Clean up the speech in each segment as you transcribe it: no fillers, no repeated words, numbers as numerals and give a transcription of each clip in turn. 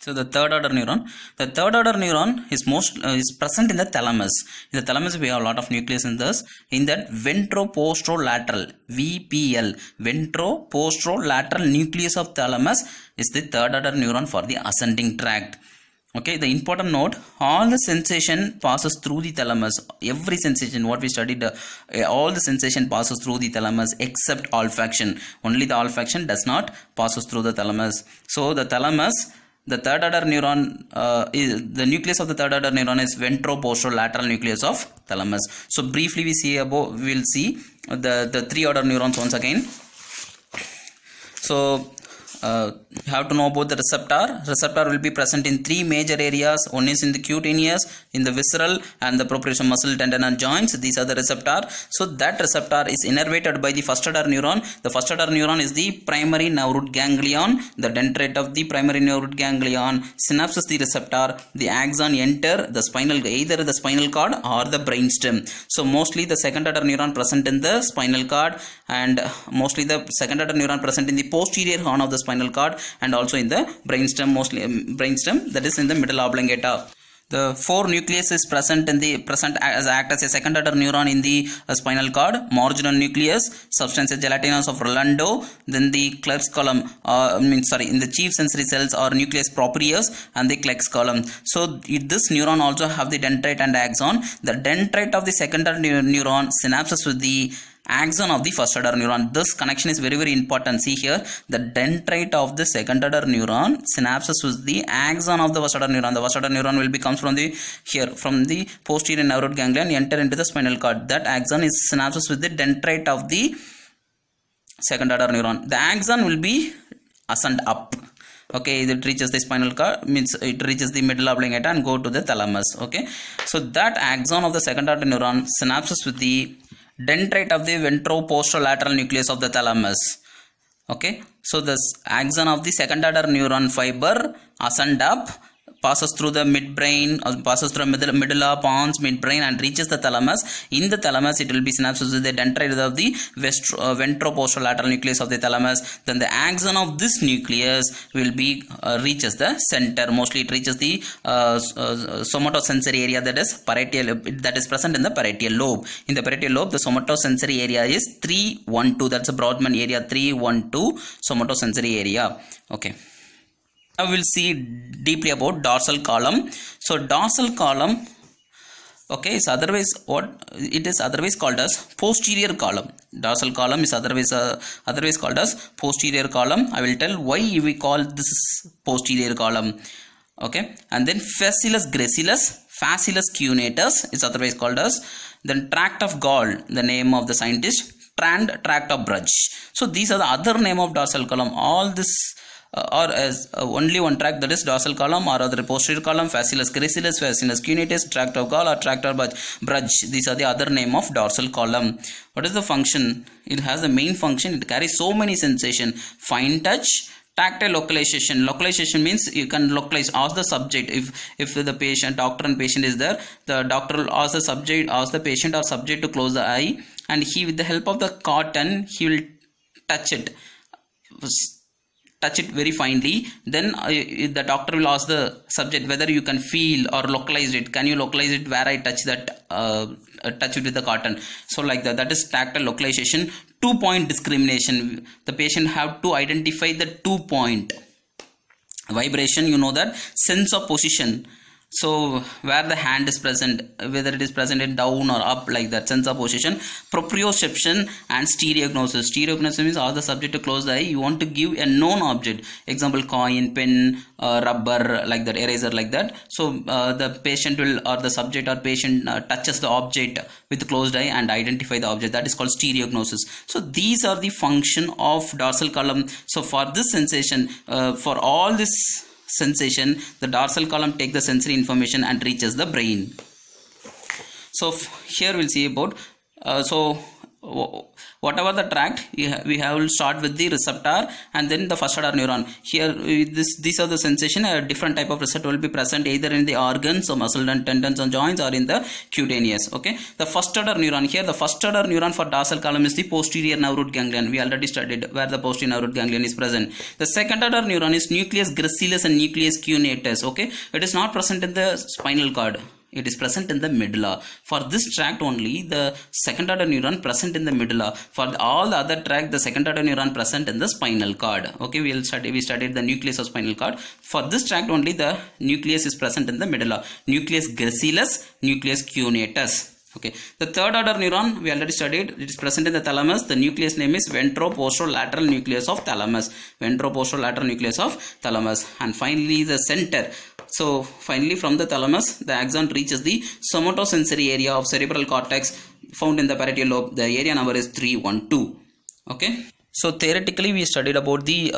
So the third order neuron is present in the thalamus. In the thalamus we have a lot of nucleus in this. In that ventroposterolateral VPL, ventroposterolateral nucleus of thalamus is the third order neuron for the ascending tract. Okay, the important note, all the sensation passes through the thalamus. Every sensation what we studied, all the sensation passes through the thalamus except olfaction. Only the olfaction does not passes through the thalamus. So the thalamus, the third order neuron, the nucleus of the third order neuron is ventroposterolateral nucleus of thalamus. So briefly we will see the three order neurons once again. So you have to know about the receptor. Receptor will be present in three major areas. One is in the cutaneous, in the visceral, and the proprioception muscle, tendon and joints. These are the receptor. So that receptor is innervated by the first order neuron. The first order neuron is the primary nerve root ganglion. The dendrite of the primary nerve root ganglion synapses the receptor. The axon enter the spinal, either the spinal cord or the brainstem. So mostly the second order neuron present in the spinal cord, and mostly the second order neuron present in the posterior horn of the spinal cord, and also in the brainstem, mostly brainstem, that is in the middle oblongata. The four nucleus is present act as a second order neuron in the spinal cord. Marginal nucleus, substantia gelatinous of Rolando, then the Clerk's column, in the chief sensory cells or nucleus proprius, and the Clerk's column. So this neuron also have the dendrite and axon. The dendrite of the second order neuron synapses with the axon of the first order neuron. This connection is very, very important. See here, the dendrite of the second order neuron synapses with the axon of the first order neuron. The first order neuron will be comes from the posterior nerve root ganglion, enter into the spinal cord. That axon is synapses with the dendrite of the second order neuron. The axon will be ascend up. Okay, it reaches the spinal cord, means it reaches the middle oblongata and go to the thalamus. Okay, so that axon of the second order neuron synapses with the dendrite of the ventroposterolateral nucleus of the thalamus. Okay, so this axon of the second order neuron fiber ascend up, passes through the midbrain, passes through medulla, pons, midbrain, and reaches the thalamus. In the thalamus, it will be synapses with the dendrite of the ventroposterolateral nucleus of the thalamus. Then the axon of this nucleus will be reaches the center. Mostly it reaches the somatosensory area, that is parietal, that is present in the parietal lobe. In the parietal lobe, the somatosensory area is 312. That's a Brodmann area, 312 somatosensory area. Okay. Now we will see deeply about dorsal column. So dorsal column, okay, is otherwise called as posterior column. Dorsal column is otherwise called as posterior column. I will tell why we call this posterior column. Okay, and then fasciculus gracilis, fasciculus cuneatus is otherwise called as. Then tract of Gall, the name of the scientist. Tract of Brugge. So these are the other name of dorsal column. All this or as only one tract, that is dorsal column, or other posterior column, fasciculus gracilis, fasciculus cuneatus, tract of Gall, or tract of Brugge. These are the other name of dorsal column. What is the function? It has the main function. It carries so many sensation: fine touch, tactile localization. Localization means you can localize, ask the subject. If the patient, doctor and patient is there, the doctor will ask the patient or subject to close the eye, and he, with the help of the cotton, he will touch it very finely. Then the doctor will ask the subject whether you can feel or localize it. Can you localize it where I touch that, touch it with the cotton? So like that is tactile localization. 2-point discrimination. The patient have to identify the 2-point. Vibration, you know that. Sense of position. So where the hand is present, whether it is present in down or up, like that, sense of position. Proprioception and stereognosis. Stereognosis means ask the subject to close the eye. You want to give a known object. Example, coin, pen, rubber, like that, eraser, like that. So the patient will, or the subject or patient touches the object with closed eye and identify the object. That is called stereognosis. So these are the function of dorsal column. So for this sensation, for all this sensation, the dorsal column take the sensory information and reaches the brain. So here we'll see about whatever the tract, we have will start with the receptor and then the first order neuron. Here these are the sensation. A different type of receptor will be present either in the organs or muscle and tendons and joints or in the cutaneous. Okay, the first order neuron, here the first order neuron for dorsal column is the posterior nerve root ganglion. We already studied where the posterior nerve root ganglion is present. The second order neuron is nucleus gracilis and nucleus cuneatus. Okay, it is not present in the spinal cord. It is present in the medulla. For this tract only, the second order neuron present in the medulla. For all the other tract, the second order neuron present in the spinal cord. Okay, we studied the nucleus of spinal cord. For this tract only, the nucleus is present in the medulla. Nucleus gracilis, nucleus cuneatus. Okay, the third order neuron we already studied. It is present in the thalamus. The nucleus name is ventroposterolateral nucleus of thalamus. Ventroposterolateral nucleus of thalamus. And finally, the center. So finally, from the thalamus, the axon reaches the somatosensory area of cerebral cortex found in the parietal lobe. The area number is 312. Okay. So theoretically, we studied about the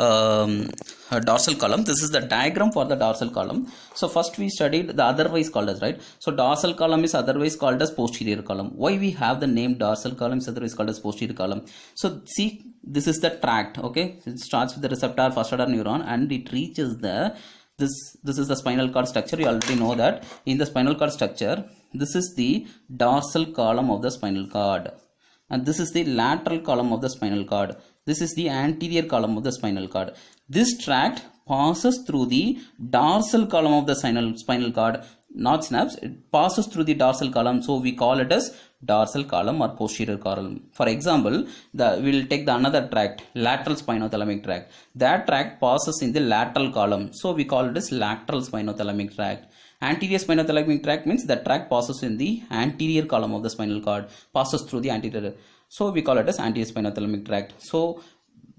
dorsal column. This is the diagram for the dorsal column. So first we studied the otherwise called as, right? So dorsal column is otherwise called as posterior column. Why we have the name dorsal column is otherwise called as posterior column? So see, this is the tract. Okay, it starts with the receptor first order neuron and it reaches the this is the spinal cord structure. You already know that in the spinal cord structure, this is the dorsal column of the spinal cord and this is the lateral column of the spinal cord. This is the anterior column of the spinal cord. This tract passes through the dorsal column of the spinal cord, not synapse. It passes through the dorsal column, so we call it as dorsal column or posterior column. For example, we will take the another tract, lateral spinothalamic tract. That tract passes in the lateral column, so we call it as lateral spinothalamic tract. Anterior spinothalamic tract means the tract passes in the anterior column of the spinal cord, passes through the anterior. So we call it as anterior spinothalamic tract. So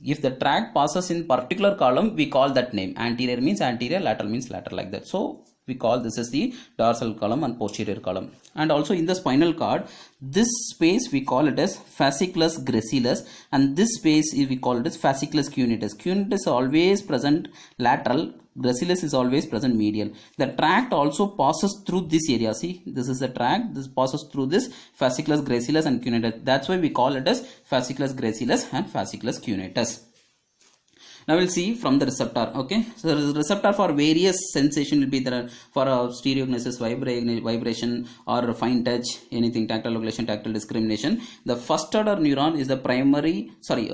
if the tract passes in particular column, we call that name. Anterior means anterior, lateral means lateral, like that. So we call this as the dorsal column and posterior column. And also in the spinal cord, this space we call it as fasciculus gracilis and this space we call it as fasciculus cuneatus. Cuneatus is always present lateral, gracilis is always present medial. The tract also passes through this area. See, this is the tract, this passes through this fasciculus gracilis and cuneatus. That's why we call it as fasciculus gracilis and fasciculus cuneatus. Now we'll see from the receptor. Okay, so the receptor for various sensation will be there for stereognosis, vibration or fine touch, anything, tactile localization, tactile discrimination. The first order neuron is the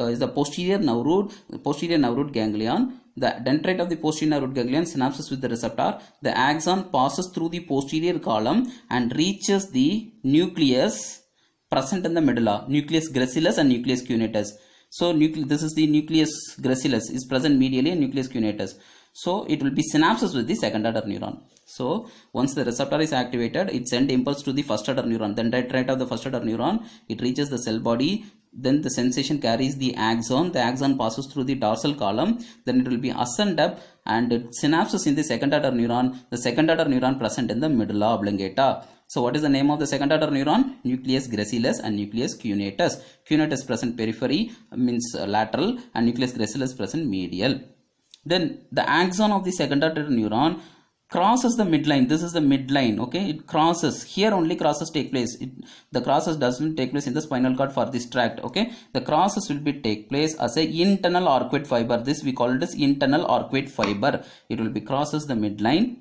is the posterior nerve root ganglion. The dendrite of the posterior nerve root ganglion synapses with the receptor. The axon passes through the posterior column and reaches the nucleus present in the medulla, nucleus gracilis and nucleus cuneatus. So this is the nucleus gracilis is present medially and nucleus cuneatus. So it will be synapses with the second order neuron. So once the receptor is activated, it sends impulse to the first order neuron. Then dendrite of the first order neuron, it reaches the cell body. Then the sensation carries the axon. The axon passes through the dorsal column. Then it will be ascend up and it synapses in the second order neuron. The second order neuron present in the medulla oblongata. So what is the name of the second order neuron? Nucleus gracilis and nucleus cuneatus. Cuneatus present periphery means lateral and nucleus gracilis present medial. Then the axon of the second order neuron crosses the midline. This is the midline. Okay, it crosses. Here only crosses take place. The crosses doesn't take place in the spinal cord for this tract. Okay, the crosses will be take place as a internal arcuate fiber. This we call it as internal arcuate fiber. It will be crosses the midline.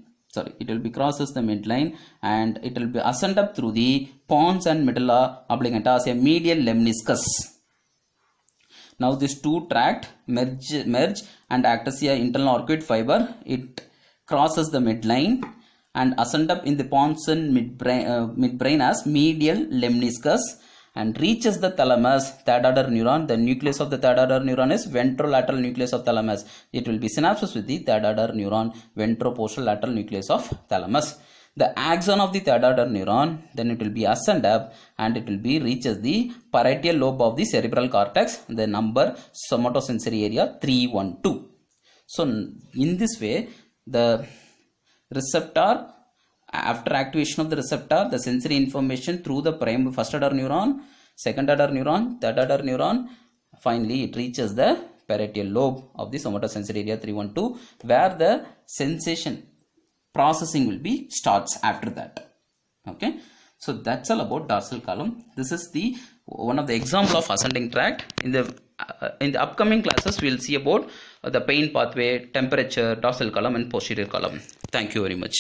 It will be crosses the midline and it will be ascend up through the pons and medulla oblongata as a medial lemniscus. Now this two tract merge and act as a internal arcuate fiber. It crosses the midline and ascend up in the pons and midbrain as medial lemniscus and reaches the thalamus, third order neuron. The nucleus of the third order neuron is ventrolateral nucleus of thalamus. It will be synapses with the third order neuron, ventroposterolateral nucleus of thalamus. The axon of the third order neuron, then it will be ascend up and it will be reaches the parietal lobe of the cerebral cortex. The number somatosensory area 312. So in this way, the receptor, after activation of the receptor, the sensory information through the first order neuron, second order neuron, third order neuron, finally it reaches the parietal lobe of the somatosensory area 312 where the sensation processing will be starts after that. Okay, So that's all about dorsal column. This is the one of the example of ascending tract. In the upcoming classes, we'll see about the pain pathway, temperature, dorsal column and posterior column. Thank you very much.